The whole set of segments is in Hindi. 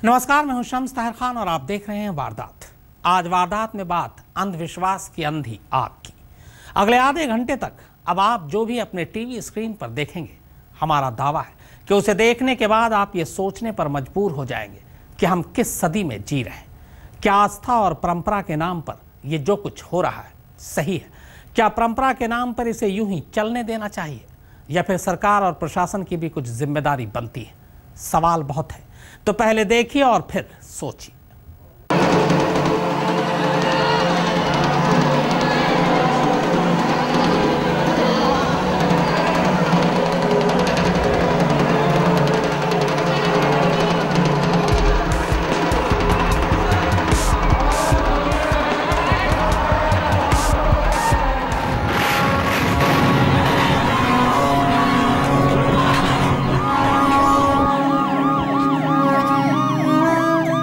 नमस्कार, मैं हूं शम्स ताहिर खान और आप देख रहे हैं वारदात। आज वारदात में बात अंधविश्वास की अंधी आग की। अगले आधे घंटे तक अब आप जो भी अपने टीवी स्क्रीन पर देखेंगे, हमारा दावा है कि उसे देखने के बाद आप ये सोचने पर मजबूर हो जाएंगे कि हम किस सदी में जी रहे हैं। क्या आस्था और परंपरा के नाम पर ये जो कुछ हो रहा है सही है? क्या परंपरा के नाम पर इसे यूं ही चलने देना चाहिए या फिर सरकार और प्रशासन की भी कुछ जिम्मेदारी बनती है? सवाल बहुत है, तो पहले देखिए और फिर सोचिए।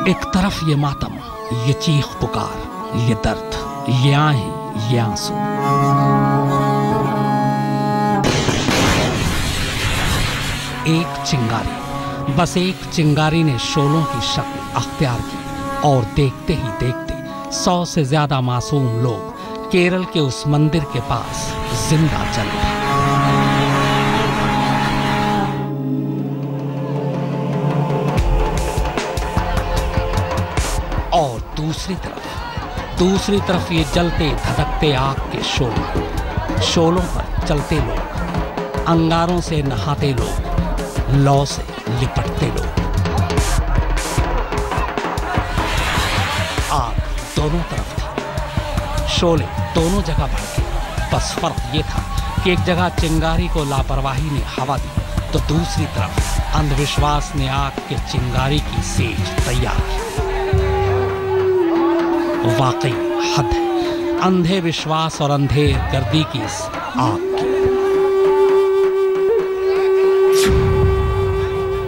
एक तरफ ये मातम, ये चीख पुकार, ये दर्द, ये आहें, ये आंसू। एक चिंगारी, बस एक चिंगारी ने शोलों की शक्ल अख्तियार की और देखते ही देखते 100 से ज्यादा मासूम लोग केरल के उस मंदिर के पास जिंदा जल उठे। और दूसरी तरफ ये जलते धधकते आग के शोलों पर चलते लोग, अंगारों से नहाते लोग, लौ से लिपटते लोग। आग दोनों तरफ थी, शोले दोनों जगह भड़के। बस फर्क ये था कि एक जगह चिंगारी को लापरवाही ने हवा दी तो दूसरी तरफ अंधविश्वास ने आग के चिंगारी की सेज तैयार की। वाकई हद है अंधे विश्वास और अंधेर गर्दी की इस आग की।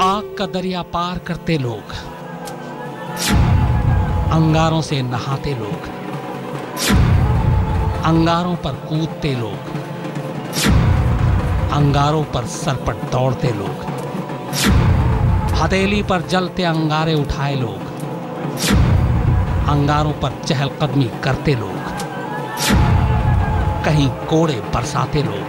आग का दरिया पार करते लोग, अंगारों से नहाते लोग, अंगारों पर कूदते लोग, अंगारों पर सरपट दौड़ते लोग, हथेली पर जलते अंगारे उठाए लोग, अंगारों पर चहलकदमी करते लोग, कहीं कोड़े बरसाते लोग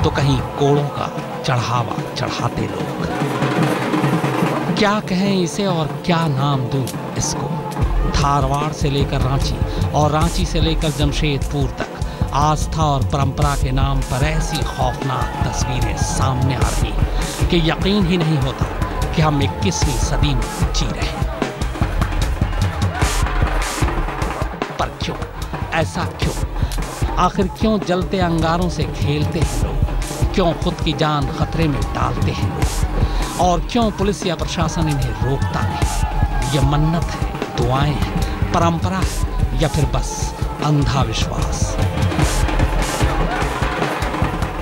तो कहीं कोड़ों का चढ़ावा चढ़ाते लोग। क्या कहें इसे और क्या नाम दूं इसको? धारवाड़ से लेकर रांची और रांची से लेकर जमशेदपुर तक आस्था और परंपरा के नाम पर ऐसी खौफनाक तस्वीरें सामने आ रही कि यकीन ही नहीं होता कि हम 21वीं सदी में जी रहे हैं। पर क्यों? ऐसा क्यों? आखिर क्यों जलते अंगारों से खेलते हैं लोग? क्यों खुद की जान खतरे में डालते हैं लोग? और क्यों पुलिस या प्रशासन इन्हें रोकता नहीं? ये मन्नत है, दुआएं हैं, परंपरा है या फिर बस अंधा विश्वास?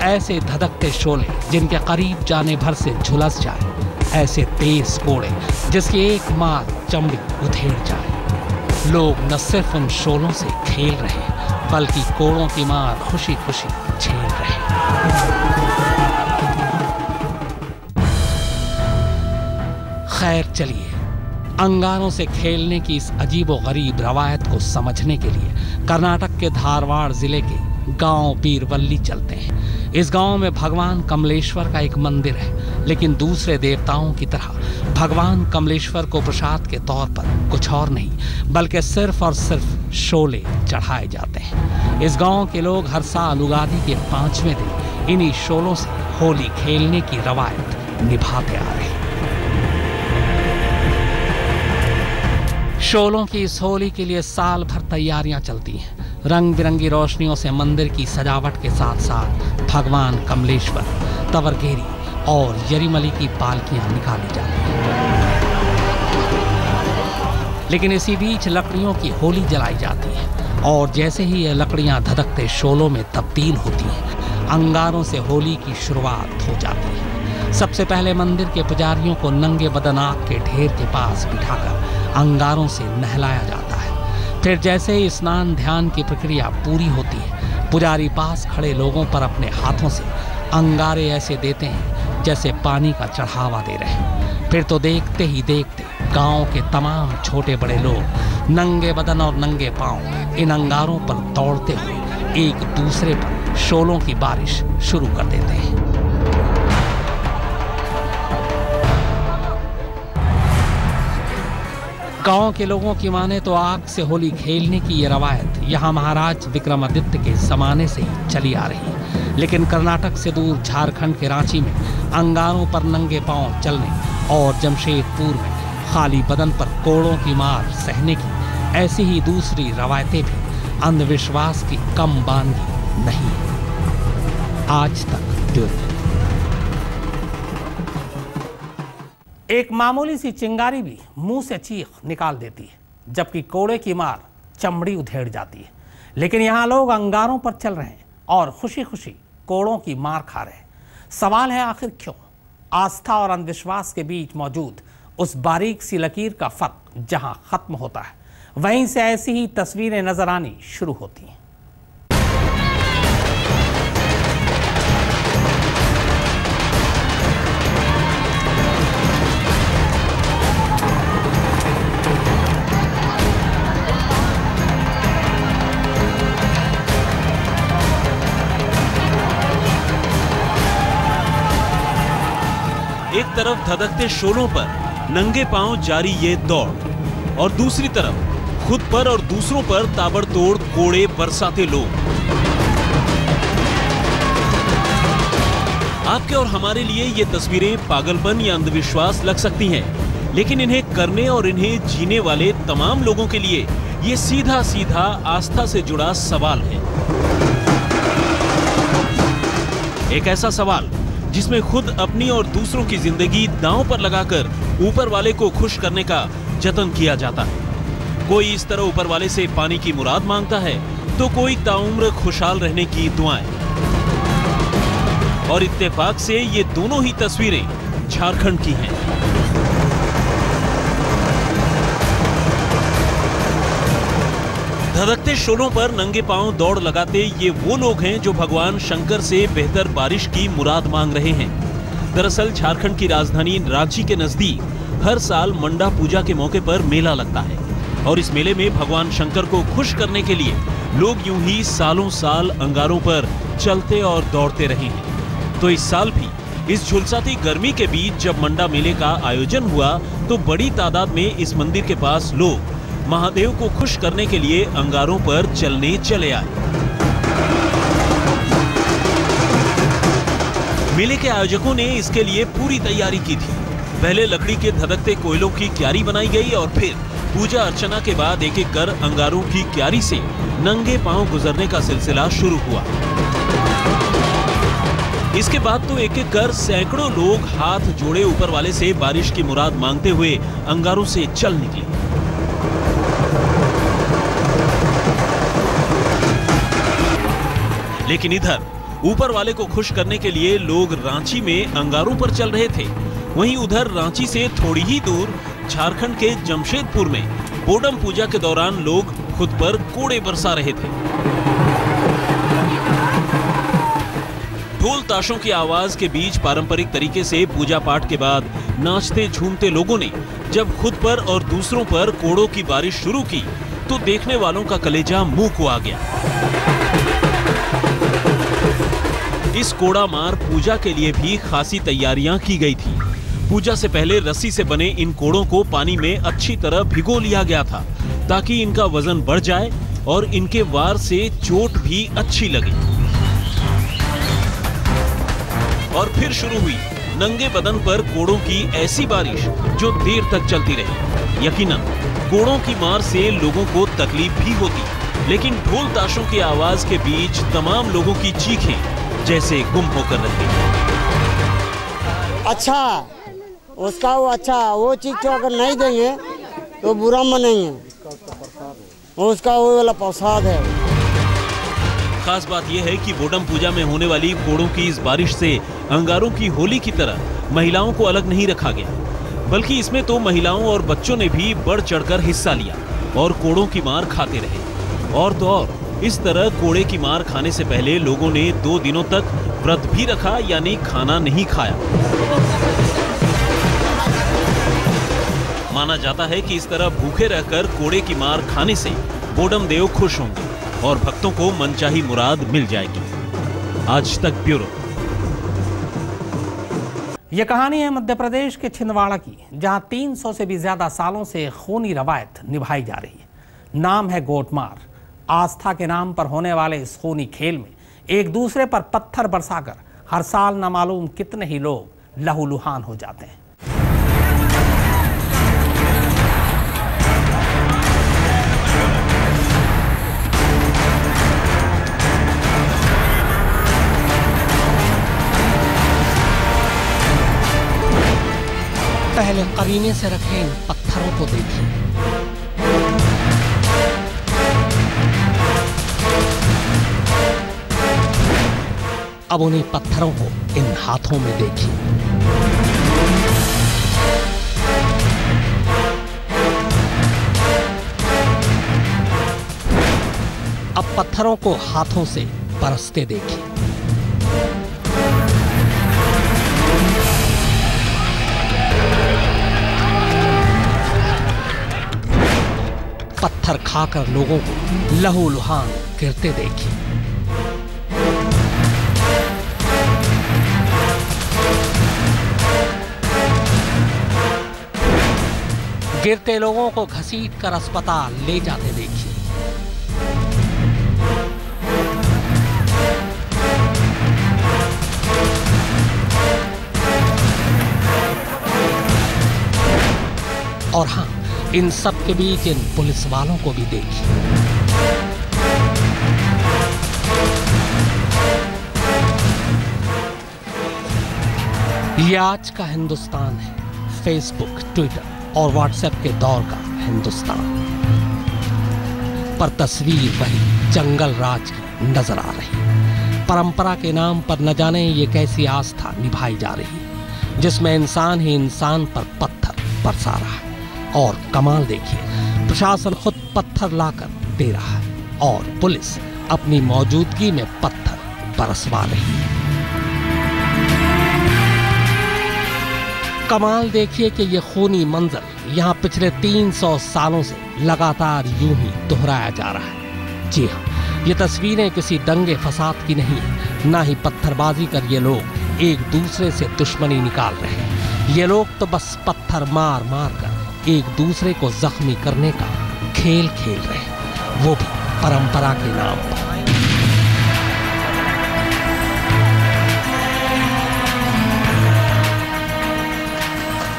ऐसे धधकते शोले जिनके करीब जाने भर से झुलस जाए, ऐसे तेज कोड़े जिसकी एक मार चमड़ी उधेड़ जाए। लोग न सिर्फ उन शोलों से खेल रहे हैं बल्कि कोड़ों की मार खुशी खुशी झेल रहे हैं। खैर चलिए, अंगारों से खेलने की इस अजीबोगरीब रवायत को समझने के लिए कर्नाटक के धारवाड़ जिले के गांव बीरवल्ली चलते हैं। इस गांव में भगवान कमलेश्वर का एक मंदिर है, लेकिन दूसरे देवताओं की तरह भगवान कमलेश्वर को प्रसाद के तौर पर कुछ और नहीं बल्कि सिर्फ और सिर्फ शोले चढ़ाए जाते हैं। इस गांव के लोग हर साल उगादी के 5वें दिन इन्हीं शोलों से होली खेलने की रवायत निभाते आ रहे हैं। शोलों की इस होली के लिए साल भर तैयारियां चलती हैं। रंग बिरंगी रोशनियों से मंदिर की सजावट के साथ साथ भगवान कमलेश्वर, तवरगेरी और यरीमली की पालकियां निकाली जाती हैं। लेकिन इसी बीच लकड़ियों की होली जलाई जाती है और जैसे ही ये लकड़ियां धधकते शोलों में तब्दील होती हैं, अंगारों से होली की शुरुआत हो जाती है। सबसे पहले मंदिर के पुजारियों को नंगे बदन आग के ढेर के पास बिठाकर अंगारों से नहलाया जाता है। फिर जैसे ही स्नान ध्यान की प्रक्रिया पूरी होती है, पुजारी पास खड़े लोगों पर अपने हाथों से अंगारे ऐसे देते हैं जैसे पानी का चढ़ावा दे रहे हैं। फिर तो देखते ही देखते गांव के तमाम छोटे बड़े लोग नंगे बदन और नंगे पांव इन अंगारों पर दौड़ते हुए एक दूसरे पर शोलों की बारिश शुरू कर देते हैं। गांव के लोगों की माने तो आग से होली खेलने की ये रवायत यहाँ महाराज विक्रमादित्य के जमाने से ही चली आ रही है, लेकिन कर्नाटक से दूर झारखंड के रांची में अंगारों पर नंगे पांव चलने और जमशेदपुर में खाली बदन पर कोड़ों की मार सहने की ऐसी ही दूसरी रवायतें भी अंधविश्वास की कम बानगी नहीं है। आज तक ब्यूरो। एक मामूली सी चिंगारी भी मुंह से चीख निकाल देती है, जबकि कोड़े की मार चमड़ी उधेड़ जाती है। लेकिन यहाँ लोग अंगारों पर चल रहे हैं और खुशी खुशी कोड़ों की मार खा रहे हैं। सवाल है आखिर क्यों? आस्था और अंधविश्वास के बीच मौजूद उस बारीक सी लकीर का फर्क जहाँ खत्म होता है, वहीं से ऐसी ही तस्वीरें नजर आनी शुरू होती हैं। एक तरफ धधकते शोलों पर नंगे पांव जारी ये दौड़, और दूसरी तरफ खुद पर और दूसरों पर ताबड़तोड़ कोड़े बरसाते लोग। आपके और हमारे लिए ये तस्वीरें पागलपन या अंधविश्वास लग सकती हैं, लेकिन इन्हें करने और इन्हें जीने वाले तमाम लोगों के लिए ये सीधा सीधा आस्था से जुड़ा सवाल है। एक ऐसा सवाल जिसमें खुद अपनी और दूसरों की जिंदगी दांव पर लगाकर ऊपर वाले को खुश करने का जतन किया जाता है। कोई इस तरह ऊपर वाले से पानी की मुराद मांगता है, तो कोई ताउम्र खुशहाल रहने की दुआएं। और इत्तेफाक से ये दोनों ही तस्वीरें झारखंड की हैं। धधकते शोलों पर नंगे पांव दौड़ लगाते ये वो लोग हैं जो भगवान शंकर से बेहतर बारिश की मुराद मांग रहे हैं। दरअसल झारखंड की राजधानी रांची के नजदीक हर साल मंडा पूजा के मौके पर मेला लगता है, और इस मेले में भगवान शंकर को खुश करने के लिए लोग यूं ही सालों साल अंगारों पर चलते और दौड़ते रहे हैं। तो इस साल भी इस झुलसाती गर्मी के बीच जब मंडा मेले का आयोजन हुआ, तो बड़ी तादाद में इस मंदिर के पास लोग महादेव को खुश करने के लिए अंगारों पर चलने चले आए। मेले के आयोजकों ने इसके लिए पूरी तैयारी की थी। पहले लकड़ी के धधकते कोयलों की क्यारी बनाई गई और फिर पूजा अर्चना के बाद एक एक कर अंगारों की क्यारी से नंगे पांव गुजरने का सिलसिला शुरू हुआ। इसके बाद तो एक एक कर सैकड़ों लोग हाथ जोड़े ऊपर वाले से बारिश की मुराद मांगते हुए अंगारों से चल निकले। लेकिन इधर ऊपर वाले को खुश करने के लिए लोग रांची में अंगारों पर चल रहे थे, वहीं उधर रांची से थोड़ी ही दूर झारखंड के जमशेदपुर में बोडम पूजा के दौरान लोग खुद पर कोड़े बरसा रहे थे। ढोल ताशों की आवाज के बीच पारंपरिक तरीके से पूजा पाठ के बाद नाचते झूमते लोगों ने जब खुद पर और दूसरों पर कोड़ों की बारिश शुरू की, तो देखने वालों का कलेजा मुंह को आ गया। इस कोड़ा मार पूजा के लिए भी खासी तैयारियां की गई थी। पूजा से पहले रस्सी से बने इन कोड़ों को पानी में अच्छी तरह भिगो लिया गया था, ताकि इनका वजन बढ़ जाए और इनके वार से चोट भी अच्छी लगे। और फिर शुरू हुई नंगे बदन पर कोड़ों की ऐसी बारिश जो देर तक चलती रही। यकीनन कोड़ों की मार से लोगों को तकलीफ भी होती, लेकिन ढोल ताशों की आवाज के बीच तमाम लोगों की चीखें जैसे गुम होकर रहती। अच्छा उसका वो अच्छा वो चीज तो अगर नहीं देंगे तो बुरा मानेंगे, उसका वो वाला प्रसाद है। खास बात यह है कि बोडम पूजा में होने वाली कोड़ों की इस बारिश से अंगारों की होली की तरह महिलाओं को अलग नहीं रखा गया, बल्कि इसमें तो महिलाओं और बच्चों ने भी बढ़ चढ़कर हिस्सा लिया और कोड़ों की मार खाते रहे। और तो और इस तरह कोड़े की मार खाने से पहले लोगों ने 2 दिनों तक व्रत भी रखा, यानी खाना नहीं खाया। माना जाता है कि इस तरह भूखे रहकर कोड़े की मार खाने से बोडम देव खुश होंगे और भक्तों को मनचाही मुराद मिल जाएगी। आज तक ब्यूरो। यह कहानी है मध्य प्रदेश के छिंदवाड़ा की, जहां 300 से भी ज्यादा सालों से खूनी रवायत निभाई जा रही है। नाम है गोटमार। आस्था के नाम पर होने वाले इस खूनी खेल में एक दूसरे पर पत्थर बरसाकर हर साल न मालूम कितने ही लोग लहूलुहान हो जाते हैं। पहले करीने से रखे इन पत्थरों को देखिए। अब उन्हीं पत्थरों को इन हाथों में देखिए। अब पत्थरों को हाथों से बरसते देखिए। पत्थर खाकर लोगों को लहूलुहान गिरते देखिए। गिरते लोगों को घसीट कर अस्पताल ले जाते देखिए। और हाँ, इन सब के बीच इन पुलिस वालों को भी देखिए। ये आज का हिंदुस्तान है, फेसबुक, ट्विटर और व्हाट्सएप के दौर का हिंदुस्तान। पर तस्वीर वही जंगल राज की नजर आ रही। परंपरा के नाम पर न जाने ये कैसी आस्था निभाई जा रही है, जिसमें इंसान ही इंसान पर पत्थर बरसा रहा है। और कमाल देखिए, प्रशासन खुद पत्थर लाकर दे रहा है और पुलिस अपनी मौजूदगी में पत्थर बरसवा रही है। कमाल देखिए कि ये खूनी मंजर यहाँ पिछले 300 सालों से लगातार यूं ही दोहराया जा रहा है। जी हाँ, ये तस्वीरें किसी दंगे फसाद की नहीं है, ना ही पत्थरबाजी कर ये लोग एक दूसरे से दुश्मनी निकाल रहे हैं। ये लोग तो बस पत्थर मार मार कर एक दूसरे को जख्मी करने का खेल खेल रहे हैं, वो भी परंपरा के नाम पर।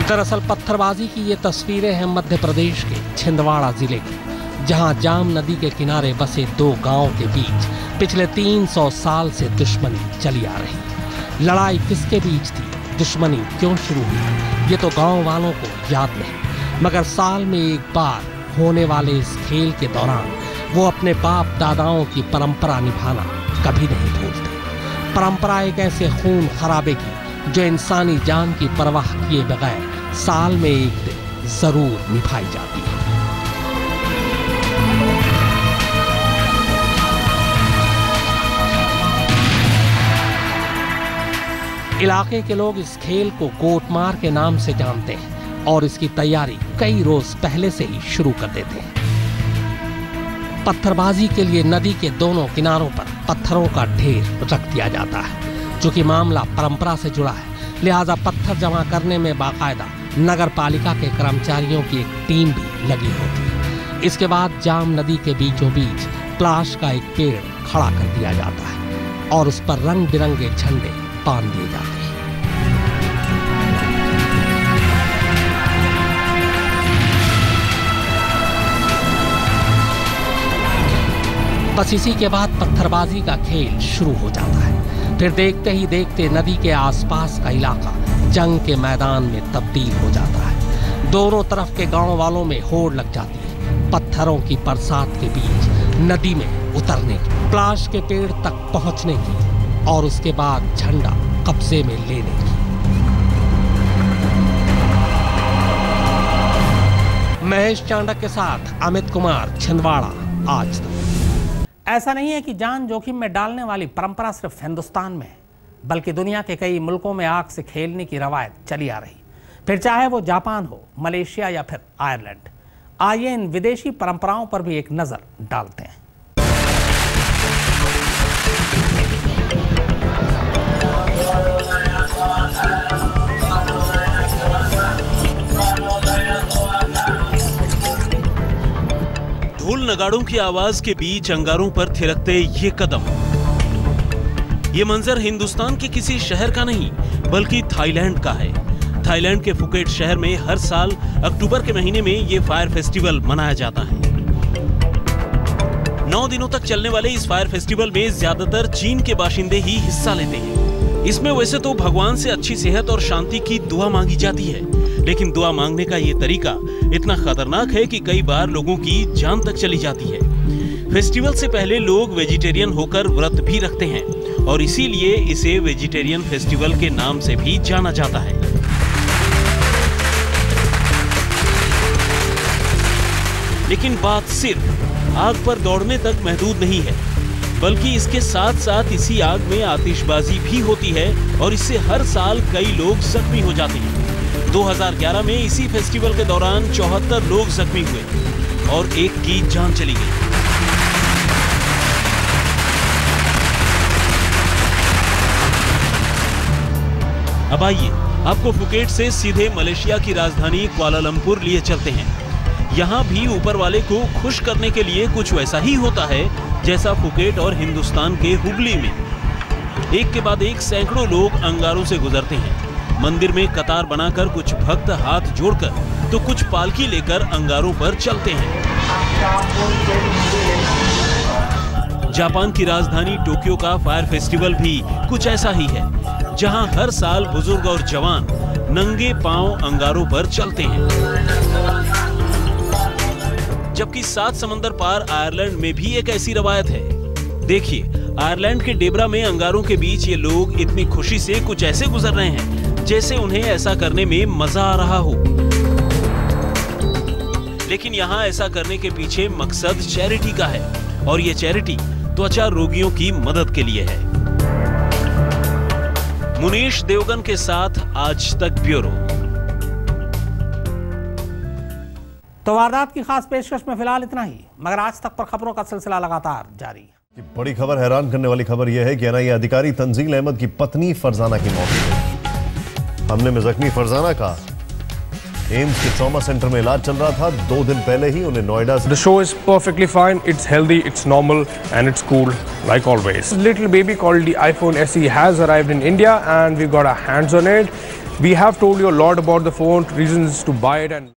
दरअसल पत्थरबाजी की ये तस्वीरें हैं मध्य प्रदेश के छिंदवाड़ा जिले की, जहां जाम नदी के किनारे बसे दो गांवों के बीच पिछले 300 साल से दुश्मनी चली आ रही। लड़ाई किसके बीच थी, दुश्मनी क्यों शुरू हुई, ये तो गांव वालों को याद नहीं, मगर साल में एक बार होने वाले इस खेल के दौरान वो अपने बाप दादाओं की परंपरा निभाना कभी नहीं भूलते। परंपरा एक ऐसे खून खराबे की जो इंसानी जान की परवाह किए बगैर साल में एक दिन जरूर निभाई जाती है। इलाके के लोग इस खेल को गोटमार के नाम से जानते हैं और इसकी तैयारी कई रोज पहले से ही शुरू कर देते हैं। पत्थरबाजी के लिए नदी के दोनों किनारों पर पत्थरों का ढेर रख दिया जाता है। चूंकि मामला परंपरा से जुड़ा है, लिहाजा पत्थर जमा करने में बाकायदा नगर पालिका के कर्मचारियों की एक टीम भी लगी होती है। इसके बाद जाम नदी के बीचों बीच प्लाश का एक पेड़ खड़ा कर दिया जाता है और उस पर रंग बिरंगे झंडे बांध दिए जाते हैं। बस इसी के बाद पत्थरबाजी का खेल शुरू हो जाता है। फिर देखते ही देखते नदी के आसपास का इलाका जंग के मैदान में तब्दील हो जाता है। दोनों तरफ के गांव वालों में होड़ लग जाती है पत्थरों की बरसात के बीच नदी में उतरने की, प्लाश के पेड़ तक पहुंचने की और उसके बाद झंडा कब्जे में लेने की। महेश चांडक के साथ अमित कुमार, छिंदवाड़ा, आज तक। ऐसा नहीं है कि जान जोखिम में डालने वाली परंपरा सिर्फ हिंदुस्तान में है, बल्कि दुनिया के कई मुल्कों में आग से खेलने की रवायत चली आ रही। फिर चाहे वो जापान हो, मलेशिया या फिर आयरलैंड। आइए इन विदेशी परंपराओं पर भी एक नजर डालते हैं। ढोल नगाड़ों की आवाज के बीच अंगारों पर थिरकते ये कदम, ये मंजर हिंदुस्तान के किसी शहर का नहीं बल्कि थाईलैंड का है। थाईलैंड के फुकेट शहर में हर साल अक्टूबर के महीने में ये फायर फेस्टिवल मनाया जाता है। 9 दिनों तक चलने वाले इस फायर फेस्टिवल में ज्यादातर चीन के बाशिंदे ही हिस्सा लेते हैं। इसमें वैसे तो भगवान से अच्छी सेहत और शांति की दुआ मांगी जाती है, लेकिन दुआ मांगने का ये तरीका इतना खतरनाक है कि कई बार लोगों की जान तक चली जाती है। फेस्टिवल से पहले लोग वेजिटेरियन होकर व्रत भी रखते हैं और इसीलिए इसे वेजिटेरियन फेस्टिवल के नाम से भी जाना जाता है। लेकिन बात सिर्फ आग पर दौड़ने तक महदूद नहीं है, बल्कि इसके साथ साथ इसी आग में आतिशबाजी भी होती है और इससे हर साल कई लोग जख्मी हो जाते हैं। 2011 में इसी फेस्टिवल के दौरान 74 लोग जख्मी हुए और एक की जान चली गई। अब आइए आपको फुकेट से सीधे मलेशिया की राजधानी कुआलालंपुर लिए चलते हैं। यहाँ भी ऊपर वाले को खुश करने के लिए कुछ वैसा ही होता है जैसा फुकेट और हिंदुस्तान के हुगली में। एक के बाद एक सैकड़ों लोग अंगारों से गुजरते हैं। मंदिर में कतार बनाकर कुछ भक्त हाथ जोड़कर तो कुछ पालकी लेकर अंगारों पर चलते हैं। जापान की राजधानी टोक्यो का फायर फेस्टिवल भी कुछ ऐसा ही है, जहां हर साल बुजुर्ग और जवान नंगे पांव अंगारों पर चलते हैं। जबकि 7 समंदर पार आयरलैंड में भी एक ऐसी रवायत है। देखिए, आयरलैंड के डेबरा में अंगारों के बीच ये लोग इतनी खुशी से कुछ ऐसे गुजर रहे हैं जैसे उन्हें ऐसा करने में मजा आ रहा हो। लेकिन यहाँ ऐसा करने के पीछे मकसद चैरिटी का है और ये चैरिटी त्वचा रोगियों की मदद के लिए है। मुनीश देवगन के साथ आज तक ब्यूरो। तो वारदात की खास पेशकश में फिलहाल इतना ही, मगर आज तक पर खबरों का सिलसिला लगातार जारी है। बड़ी खबर, हैरान करने वाली खबर यह है कि एनआईए अधिकारी तंजील अहमद की पत्नी फरजाना की मौत हो गई। हमले में जख्मी फरजाना का एम्स के ट्रॉमा सेंटर में इलाज चल रहा था। 2 दिन पहले ही उन्हें नोएडा से The show is perfectly fine, it's healthy, it's normal and it's cool like always. Little baby called the iPhone SE has arrived in India and we got our hands on it. We have told you a lot about the phone, reasons to buy it and